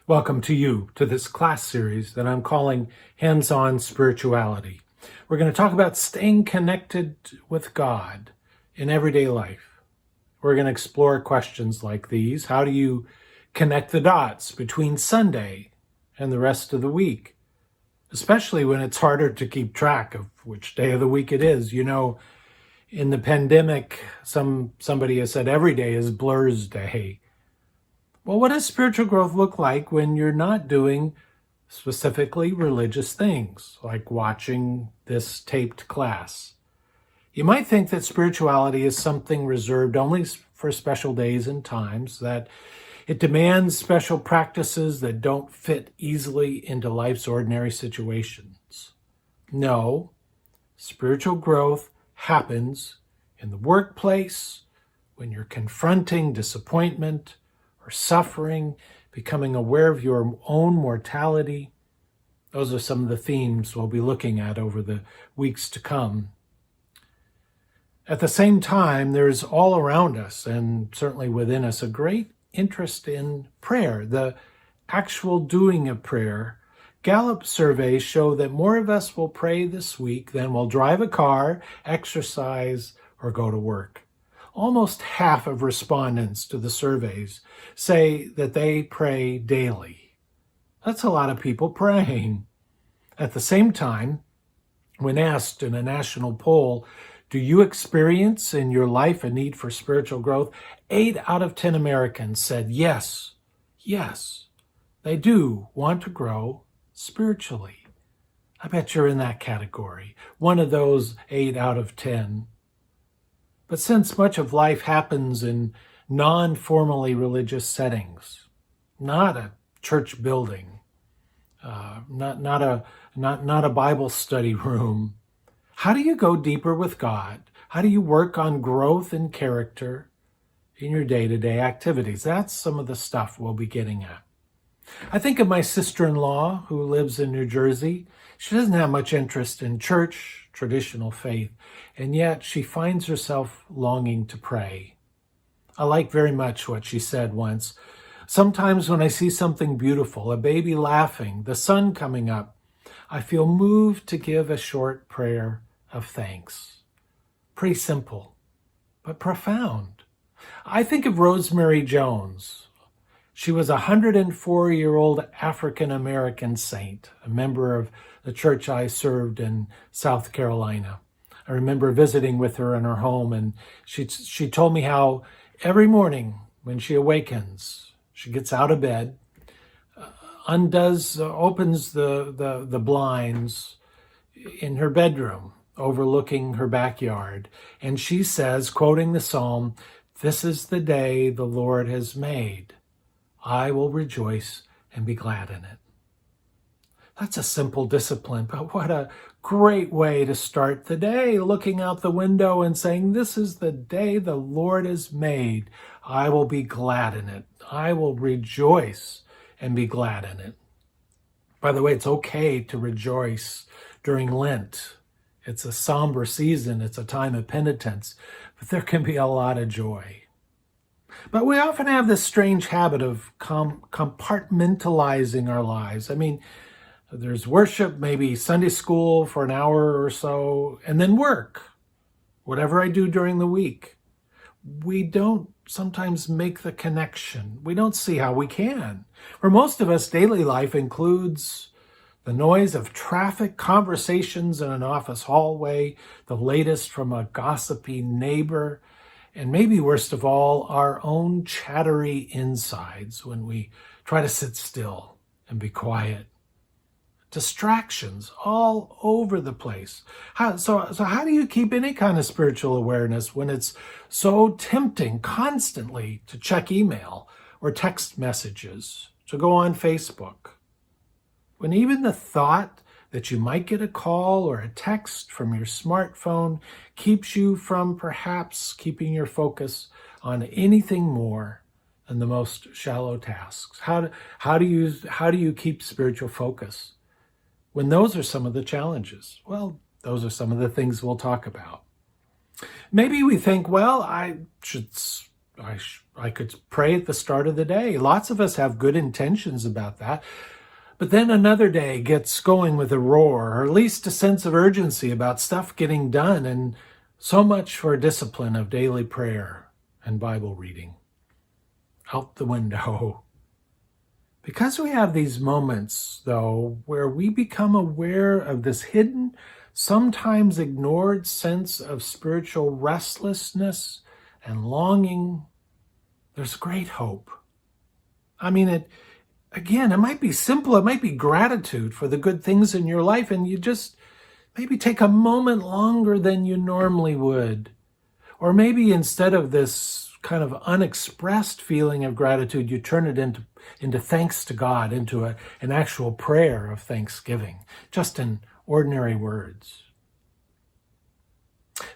Welcome to this class series that I'm calling Hands-On Spirituality. We're going to talk about staying connected with God in everyday life. We're going to explore questions like these. How do you connect the dots between Sunday and the rest of the week? Especially when it's harder to keep track of which day of the week it is. You know, in the pandemic, somebody has said every day is Blur's Day. Well, what does spiritual growth look like when you're not doing specifically religious things, like watching this taped class? You might think that spirituality is something reserved only for special days and times, that it demands special practices that don't fit easily into life's ordinary situations. No, spiritual growth happens in the workplace, when you're confronting disappointment, or suffering, becoming aware of your own mortality. Those are some of the themes we'll be looking at over the weeks to come. At the same time, there's all around us, and certainly within us, a great interest in prayer, the actual doing of prayer. Gallup surveys show that more of us will pray this week than will drive a car, exercise, or go to work. Almost half of respondents to the surveys say that they pray daily. That's a lot of people praying. At the same time, when asked in a national poll, do you experience in your life a need for spiritual growth? 8 out of 10 Americans said yes, they do want to grow spiritually. I bet you're in that category, one of those 8 out of 10. But since much of life happens in non-formally religious settings, not a church building, not a Bible study room, how do you go deeper with God? How do you work on growth and character in your day-to-day activities? That's some of the stuff we'll be getting at. I think of my sister-in-law who lives in New Jersey. She doesn't have much interest in church, traditional faith, and yet she finds herself longing to pray. I like very much what she said once. Sometimes when I see something beautiful, a baby laughing, the sun coming up, I feel moved to give a short prayer of thanks. Pretty simple, but profound. I think of Rosemary Jones. She was a 104-year-old African-American saint, a member of the church I served in South Carolina. I remember visiting with her in her home, and she told me how every morning when she awakens, she gets out of bed, opens the blinds in her bedroom, overlooking her backyard, and she says, quoting the psalm, "This is the day the Lord has made. I will rejoice and be glad in it." That's a simple discipline, but what a great way to start the day, looking out the window and saying, this is the day the Lord has made. I will be glad in it. I will rejoice and be glad in it. By the way, it's okay to rejoice during Lent. It's a somber season. It's a time of penitence, but there can be a lot of joy. But we often have this strange habit of compartmentalizing our lives. I mean, there's worship, maybe Sunday school for an hour or so, and then work, whatever I do during the week. We don't sometimes make the connection. We don't see how we can. For most of us, daily life includes the noise of traffic, conversations in an office hallway, the latest from a gossipy neighbor, and maybe worst of all, our own chattery insides when we try to sit still and be quiet. Distractions all over the place. So how do you keep any kind of spiritual awareness when it's so tempting constantly to check email or text messages, to go on Facebook? When even the thought that you might get a call or a text from your smartphone keeps you from perhaps keeping your focus on anything more than the most shallow tasks. How do you keep spiritual focus when those are some of the challenges? Well, those are some of the things we'll talk about. Maybe we think, well, I should I could pray at the start of the day. Lots of us have good intentions about that. But then another day gets going with a roar, or at least a sense of urgency about stuff getting done, and so much for a discipline of daily prayer and Bible reading. Out the window. Because we have these moments, though, where we become aware of this hidden, sometimes ignored sense of spiritual restlessness and longing, there's great hope. I mean, it might be simple. It might be gratitude for the good things in your life, and you just maybe take a moment longer than you normally would. Or maybe instead of this kind of unexpressed feeling of gratitude, you turn it into thanks to God, into an actual prayer of thanksgiving, just in ordinary words.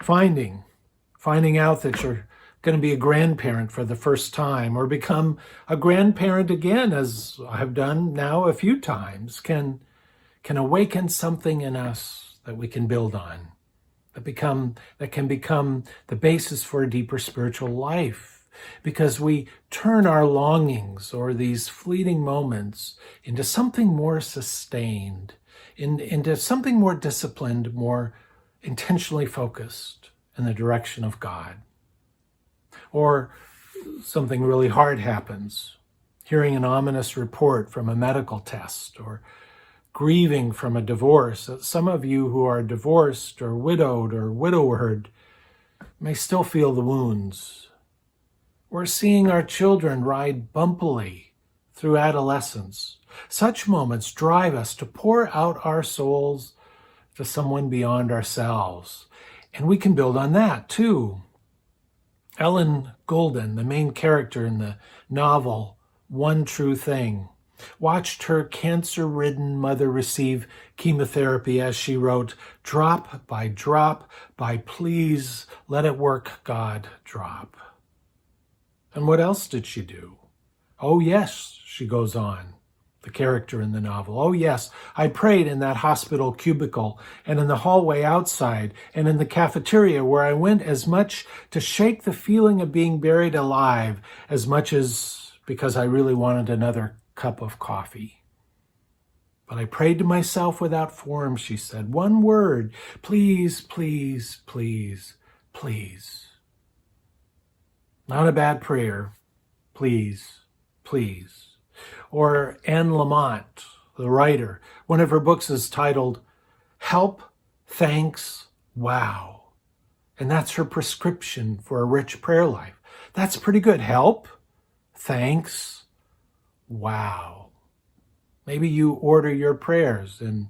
Finding out that you're going to be a grandparent for the first time, or become a grandparent again, as I've done now a few times, can awaken something in us that we can build on, that can become the basis for a deeper spiritual life, because we turn our longings or these fleeting moments into something more sustained, into something more disciplined, more intentionally focused in the direction of God. Or something really hard happens, hearing an ominous report from a medical test, or grieving from a divorce. Some of you who are divorced or widowed or widowered may still feel the wounds. Or seeing our children ride bumpily through adolescence. Such moments drive us to pour out our souls to someone beyond ourselves. And we can build on that too. Ellen Golden, the main character in the novel One True Thing, watched her cancer-ridden mother receive chemotherapy as she wrote, "Drop by please let it work, God, drop." And what else did she do? Oh yes, she goes on, the character in the novel. Oh yes, I prayed in that hospital cubicle, and in the hallway outside, and in the cafeteria, where I went as much to shake the feeling of being buried alive as much as because I really wanted another cup of coffee. But I prayed to myself without form, she said. One word, please, please, please, please. Not a bad prayer. Please, please. Or Anne Lamott, the writer, one of her books is titled Help, Thanks, Wow. And that's her prescription for a rich prayer life. That's pretty good. Help, thanks, wow. Maybe you order your prayers in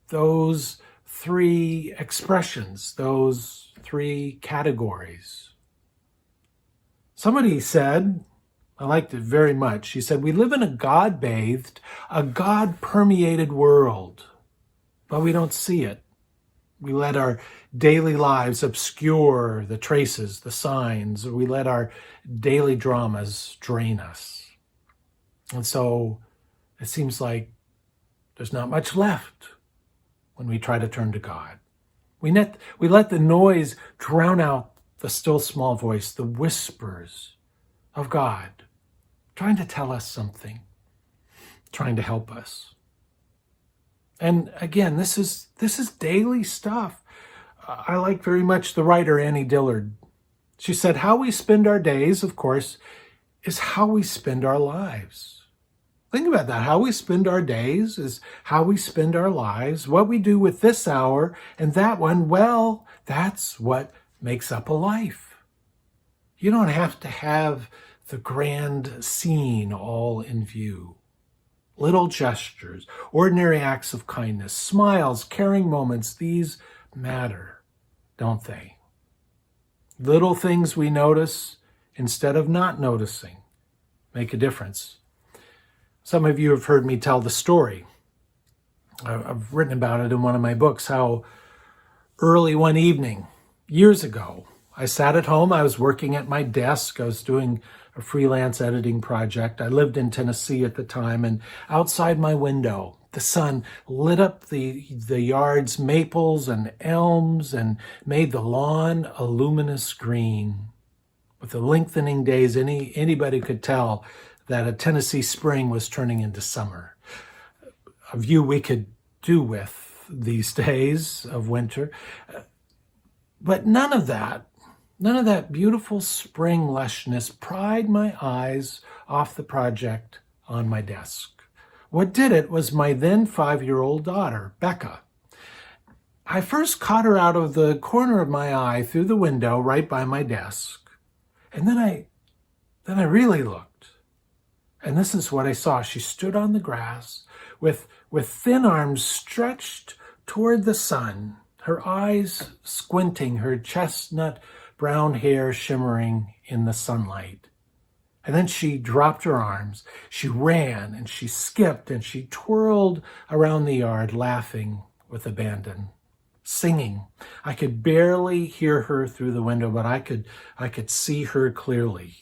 those three expressions, those three categories. Somebody said, I liked it very much. She said, we live in a God-bathed, a God-permeated world, but we don't see it. We let our daily lives obscure the traces, the signs. We let our daily dramas drain us. And so it seems like there's not much left when we try to turn to God. We let the noise drown out the still small voice, the whispers of God, trying to tell us something, trying to help us. And again, this is daily stuff. I like very much the writer Annie Dillard. She said, how we spend our days, of course, is how we spend our lives. Think about that. How we spend our days is how we spend our lives. What we do with this hour and that one, well, that's what makes up a life. You don't have to have the grand scene all in view. Little gestures, ordinary acts of kindness, smiles, caring moments, these matter, don't they? Little things we notice instead of not noticing make a difference. Some of you have heard me tell the story. I've written about it in one of my books, how early one evening, years ago, I sat at home. I was working at my desk. I was doing a freelance editing project. I lived in Tennessee at the time, and outside my window, the sun lit up the yard's maples and elms and made the lawn a luminous green. With the lengthening days, anybody could tell that a Tennessee spring was turning into summer. A view we could do with these days of winter. But none of that beautiful spring lushness pried my eyes off the project on my desk. What did it was my then 5-year-old daughter, Becca. I first caught her out of the corner of my eye through the window right by my desk. And then I really looked. And this is what I saw. She stood on the grass with thin arms stretched toward the sun, her eyes squinting, her chestnut brown hair shimmering in the sunlight. And then she dropped her arms. She ran and she skipped and she twirled around the yard, laughing with abandon, singing. I could barely hear her through the window, but I could see her clearly.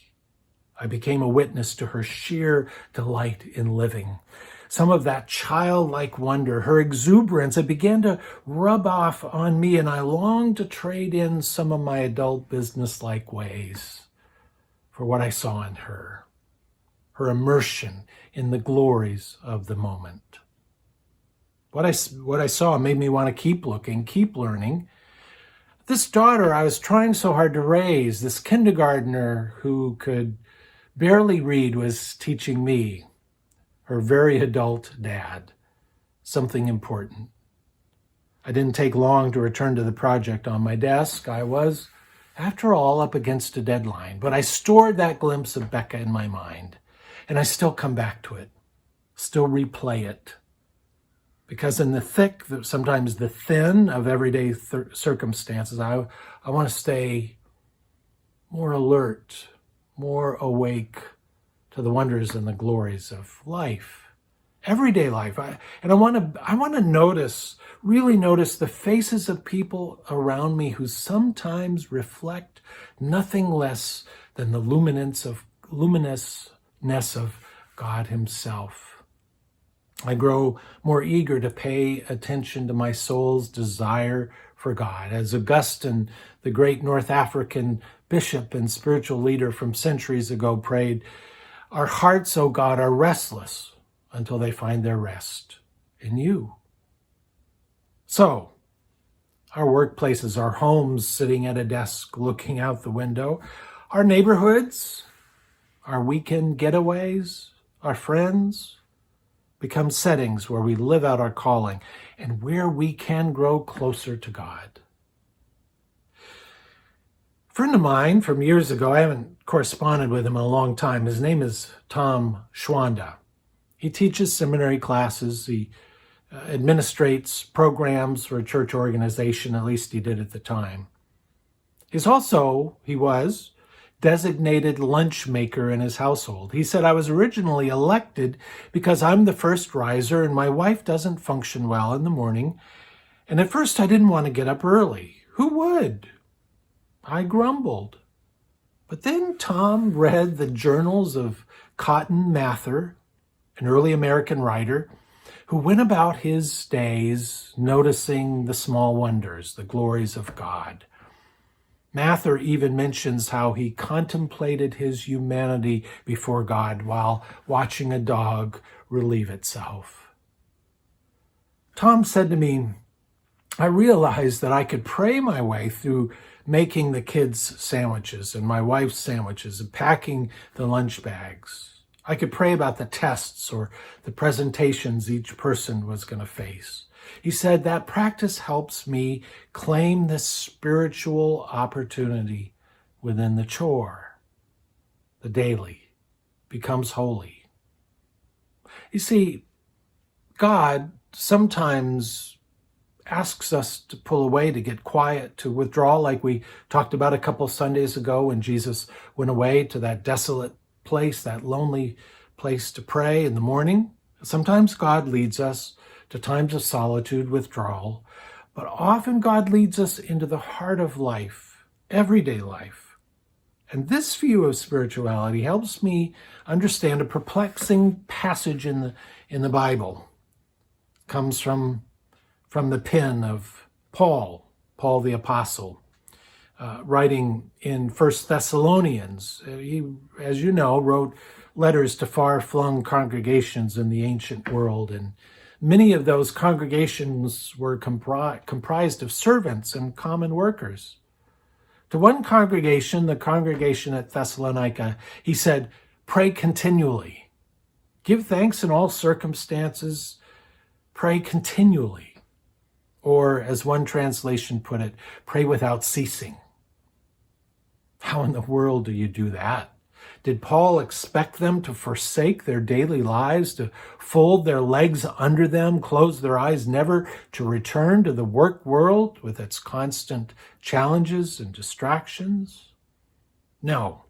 I became a witness to her sheer delight in living. Some of that childlike wonder, her exuberance, it began to rub off on me, and I longed to trade in some of my adult business-like ways for what I saw in her immersion in the glories of the moment. What I saw made me want to keep looking, keep learning. This daughter I was trying so hard to raise, this kindergartner who could barely read, was teaching me, her very adult dad, something important. I didn't take long to return to the project on my desk. I was, after all, up against a deadline, but I stored that glimpse of Becca in my mind, and I still come back to it, still replay it. Because in the thick, sometimes the thin of everyday circumstances, I want to stay more alert, more awake to the wonders and the glories of life, everyday life. I want to notice, really notice the faces of people around me who sometimes reflect nothing less than the luminousness of God himself. I grow more eager to pay attention to my soul's desire for God. As Augustine, the great North African bishop and spiritual leader from centuries ago, prayed, "Our hearts, O God, are restless until they find their rest in you." So, our workplaces, our homes sitting at a desk looking out the window, our neighborhoods, our weekend getaways, our friends, become settings where we live out our calling and where we can grow closer to God. A friend of mine from years ago, I haven't corresponded with him in a long time. His name is Tom Schwanda. He teaches seminary classes. He administrates programs for a church organization, at least he did at the time. He was designated lunch maker in his household. He said, "I was originally elected because I'm the first riser and my wife doesn't function well in the morning. And at first I didn't want to get up early. Who would? I grumbled." But then Tom read the journals of Cotton Mather, an early American writer, who went about his days noticing the small wonders, the glories of God. Mather even mentions how he contemplated his humanity before God while watching a dog relieve itself. Tom said to me, "I realized that I could pray my way through making the kids' sandwiches and my wife's sandwiches and packing the lunch bags. I could pray about the tests or the presentations each person was going to face." He said, "That practice helps me claim this spiritual opportunity within the chore. The daily becomes holy." You see, God sometimes asks us to pull away, to get quiet, to withdraw, like we talked about a couple Sundays ago when Jesus went away to that desolate place, that lonely place to pray in the morning. Sometimes God leads us to times of solitude, withdrawal, but often God leads us into the heart of life, everyday life. And this view of spirituality helps me understand a perplexing passage in the Bible. It comes from the pen of Paul the Apostle. writing in 1 Thessalonians. He, as you know, wrote letters to far-flung congregations in the ancient world, and many of those congregations were comprised of servants and common workers. To one congregation, the congregation at Thessalonica, he said, "Pray continually. Give thanks in all circumstances. Pray continually." Or, as one translation put it, pray without ceasing. How in the world do you do that? Did Paul expect them to forsake their daily lives, to fold their legs under them, close their eyes, never to return to the work world with its constant challenges and distractions? No.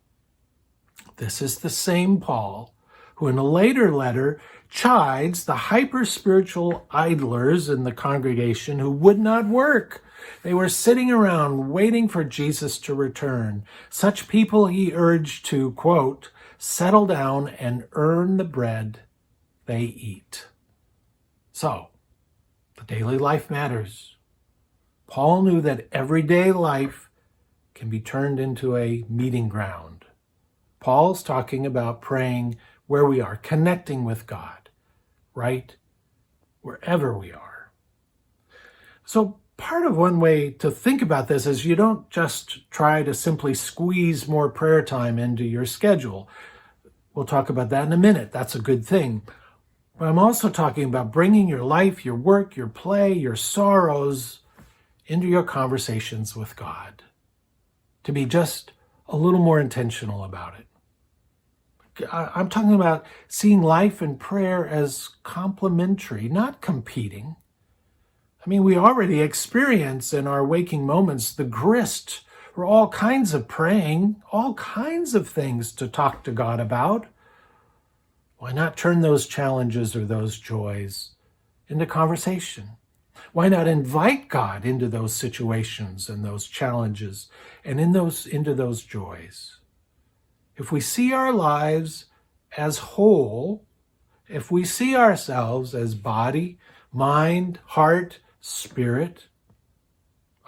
This is the same Paul who in a later letter chides the hyper-spiritual idlers in the congregation who would not work. They were sitting around waiting for Jesus to return. Such people he urged to, quote, settle down and earn the bread they eat. So, the daily life matters. Paul knew that everyday life can be turned into a meeting ground. Paul's talking about praying where we are, connecting with God, right wherever we are. So part of one way to think about this is you don't just try to simply squeeze more prayer time into your schedule. We'll talk about that in a minute. That's a good thing. But I'm also talking about bringing your life, your work, your play, your sorrows into your conversations with God. To be just a little more intentional about it. I'm talking about seeing life and prayer as complementary, not competing. I mean, we already experience in our waking moments the grist for all kinds of praying, all kinds of things to talk to God about. Why not turn those challenges or those joys into conversation? Why not invite God into those situations and those challenges and into those joys? If we see our lives as whole, if we see ourselves as body, mind, heart, spirit,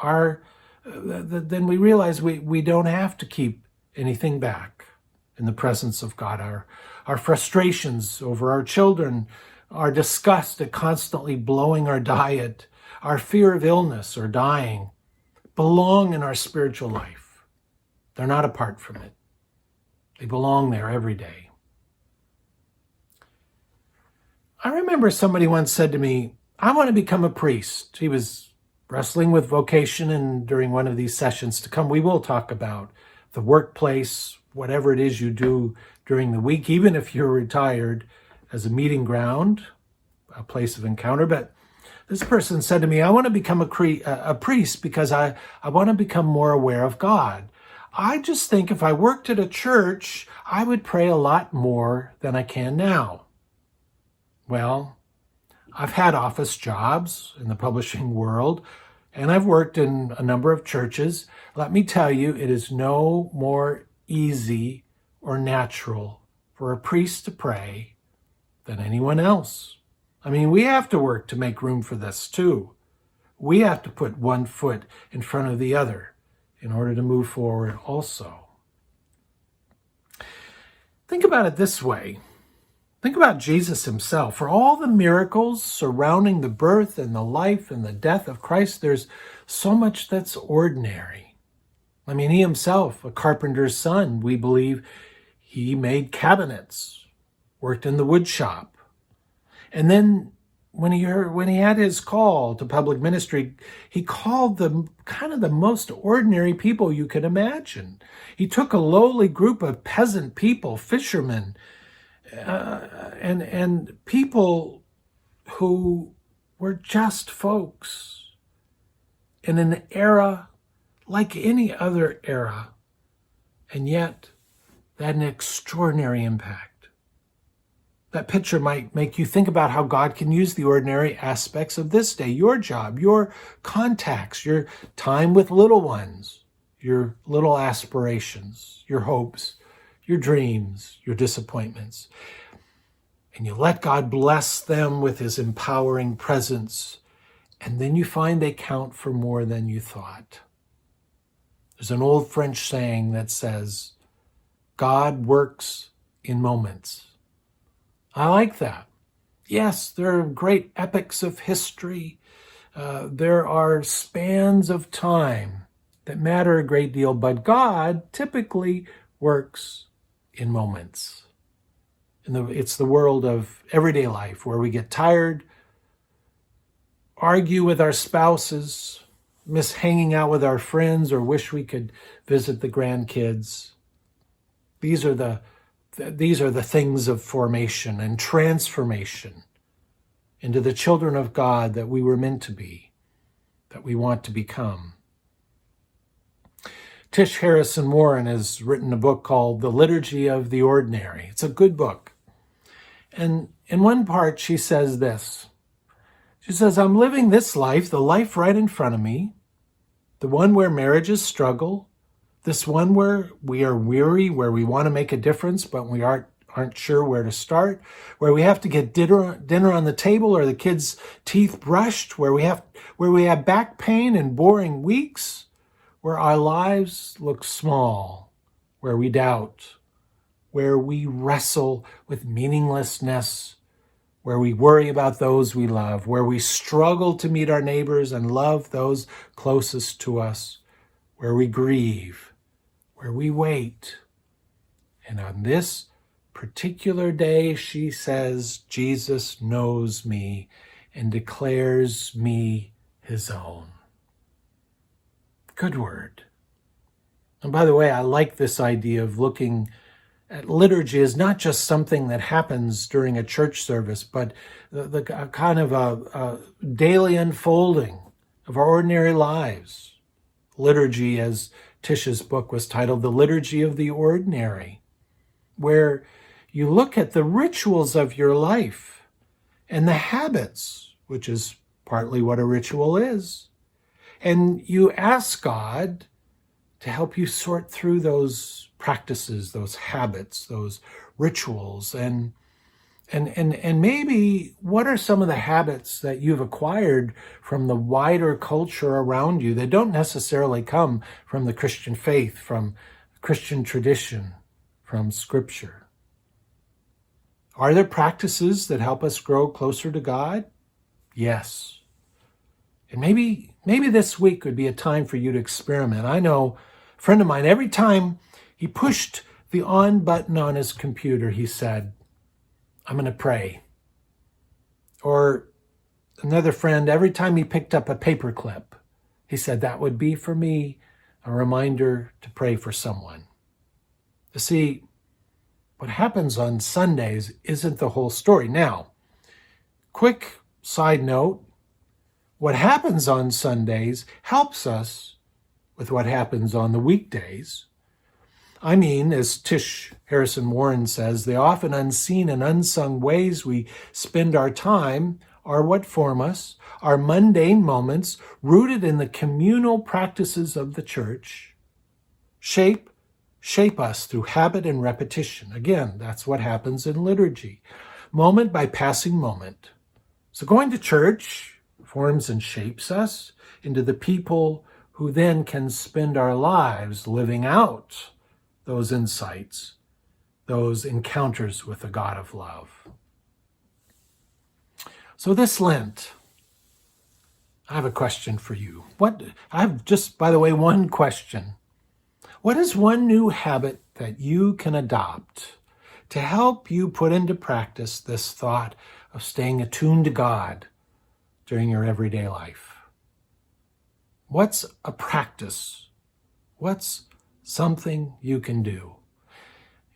then we realize we don't have to keep anything back in the presence of God. Our frustrations over our children, our disgust at constantly blowing our diet, our fear of illness or dying, belong in our spiritual life. They're not apart from it. They belong there every day. I remember somebody once said to me, I want to become a priest. He was wrestling with vocation, and during one of these sessions to come, we will talk about the workplace, whatever it is you do during the week, even if you're retired, as a meeting ground, a place of encounter. But this person said to me, I want to become a priest because I want to become more aware of God. I just think if I worked at a church, I would pray a lot more than I can now. Well, I've had office jobs in the publishing world, and I've worked in a number of churches. Let me tell you, it is no more easy or natural for a priest to pray than anyone else. I mean, we have to work to make room for this too. We have to put one foot in front of the other in order to move forward also. Think about it this way. Think about Jesus himself. For all the miracles surrounding the birth and the life and the death of Christ, there's so much that's ordinary. I mean, he himself, a carpenter's son, we believe he made cabinets, worked in the wood shop. And then when he had his call to public ministry, he called them kind of the most ordinary people you could imagine. He took a lowly group of peasant people, fishermen, and people who were just folks in an era like any other era, and yet they had an extraordinary impact. That picture might make you think about how God can use the ordinary aspects of this day, your job, your contacts, your time with little ones, your little aspirations, your hopes, your dreams, your disappointments. And you let God bless them with his empowering presence, and then you find they count for more than you thought. There's an old French saying that says, God works in moments. I like that. Yes, there are great epics of history. There are spans of time that matter a great deal, but God typically works in moments. It's the world of everyday life where we get tired, argue with our spouses, miss hanging out with our friends, or wish we could visit the grandkids. These are the things of formation and transformation into the children of God that we were meant to be, that we want to become. Tish Harrison Warren has written a book called The Liturgy of the Ordinary. It's a good book. And in one part, she says this. She says, I'm living this life, the life right in front of me, the one where marriages struggle, this one where we are weary, where we want to make a difference, but we aren't sure where to start, where we have to get dinner on the table or the kids' teeth brushed, where we have back pain and boring weeks, where our lives look small, where we doubt, where we wrestle with meaninglessness, where we worry about those we love, where we struggle to meet our neighbors and love those closest to us, where we grieve, where we wait. And on this particular day, she says, Jesus knows me and declares me his own. Good word. And by the way, I like this idea of looking at liturgy as not just something that happens during a church service, but the kind of a daily unfolding of our ordinary lives. Liturgy, as Tish's book was titled, The Liturgy of the Ordinary, where you look at the rituals of your life and the habits, which is partly what a ritual is. And you ask God to help you sort through those practices, those habits, those rituals, and maybe what are some of the habits that you've acquired from the wider culture around you that don't necessarily come from the Christian faith, from Christian tradition, from Scripture? Are there practices that help us grow closer to God? Yes. And maybe this week would be a time for you to experiment. I know a friend of mine, every time he pushed the on button on his computer, he said, I'm going to pray. Or another friend, every time he picked up a paperclip, he said, that would be for me a reminder to pray for someone. You see, what happens on Sundays isn't the whole story. Now, quick side note, what happens on Sundays helps us with what happens on the weekdays. I mean, as Tish Harrison Warren says, the often unseen and unsung ways we spend our time are what form us. Our mundane moments, rooted in the communal practices of the church, shape us through habit and repetition. Again, that's what happens in liturgy, moment by passing moment. So going to church forms and shapes us into the people who then can spend our lives living out those insights, those encounters with the God of love. So this Lent, I have a question for you. I have just, by the way, one question. What is one new habit that you can adopt to help you put into practice this thought of staying attuned to God during your everyday life? What's a practice? What's something you can do?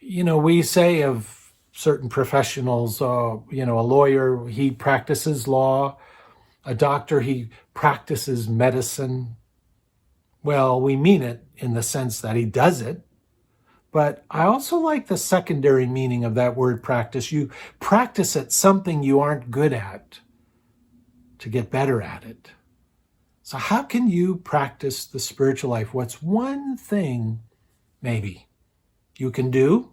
You know, we say of certain professionals, a lawyer, he practices law. A doctor, he practices medicine. Well, we mean it in the sense that he does it. But I also like the secondary meaning of that word practice. You practice at something you aren't good at to get better at it. So how can you practice the spiritual life? What's one thing maybe you can do?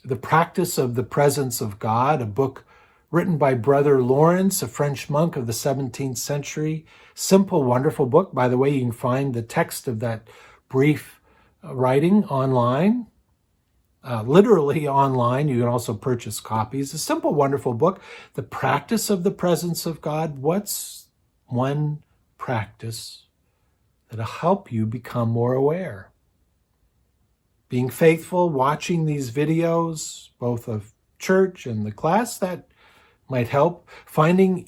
The Practice of the Presence of God, a book written by Brother Lawrence, a French monk of the 17th century. Simple, wonderful book. By the way, you can find the text of that brief writing online, literally online. You can also purchase copies. A simple, wonderful book, The Practice of the Presence of God. What's one practice that'll help you become more aware? Being faithful, watching these videos, both of church and the class, that might help. Finding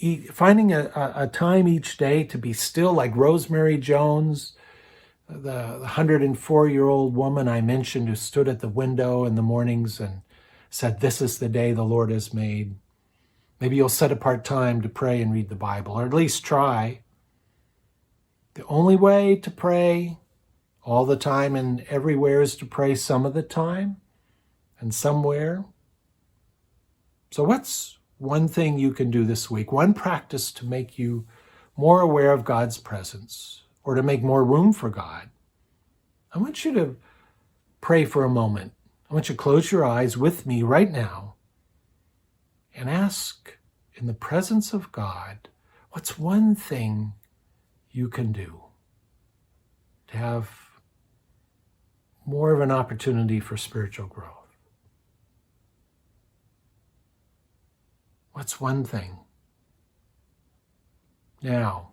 a time each day to be still, like Rosemary Jones, the 104-year-old woman I mentioned who stood at the window in the mornings and said, "This is the day the Lord has made." Maybe you'll set apart time to pray and read the Bible, or at least try. The only way to pray all the time and everywhere is to pray some of the time and somewhere. So what's one thing you can do this week, one practice to make you more aware of God's presence or to make more room for God? I want you to pray for a moment. I want you to close your eyes with me right now and ask, in the presence of God, what's one thing you can do to have more of an opportunity for spiritual growth? What's one thing? Now,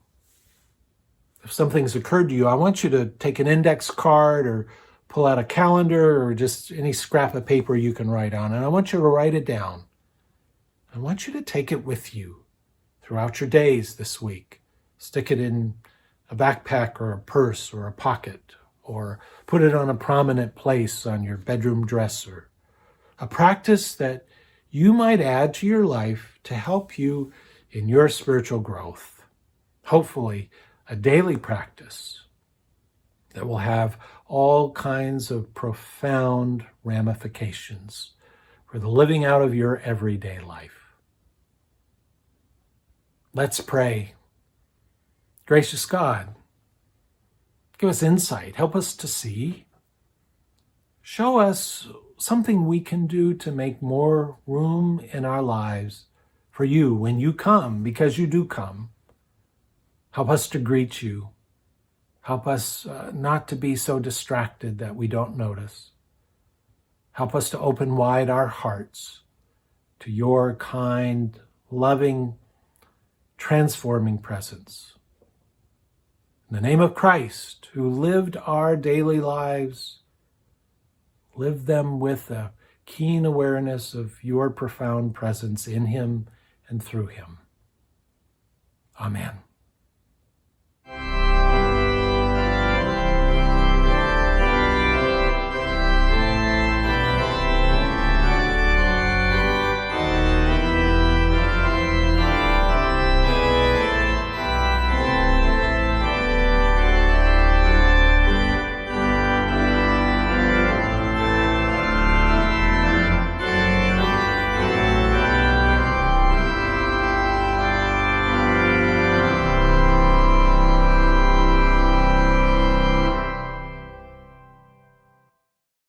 if something's occurred to you, I want you to take an index card or pull out a calendar or just any scrap of paper you can write on, and I want you to write it down. I want you to take it with you throughout your days this week. Stick it in a backpack or a purse or a pocket, or put it on a prominent place on your bedroom dresser. A practice that you might add to your life to help you in your spiritual growth. Hopefully, a daily practice that will have all kinds of profound ramifications for the living out of your everyday life. Let's pray. Gracious God, give us insight. Help us to see. Show us something we can do to make more room in our lives for you when you come, because you do come. Help us to greet you. Help us not to be so distracted that we don't notice. Help us to open wide our hearts to your kind, loving, transforming presence. In the name of Christ, who lived our daily lives, live them with a keen awareness of your profound presence in him and through him. Amen.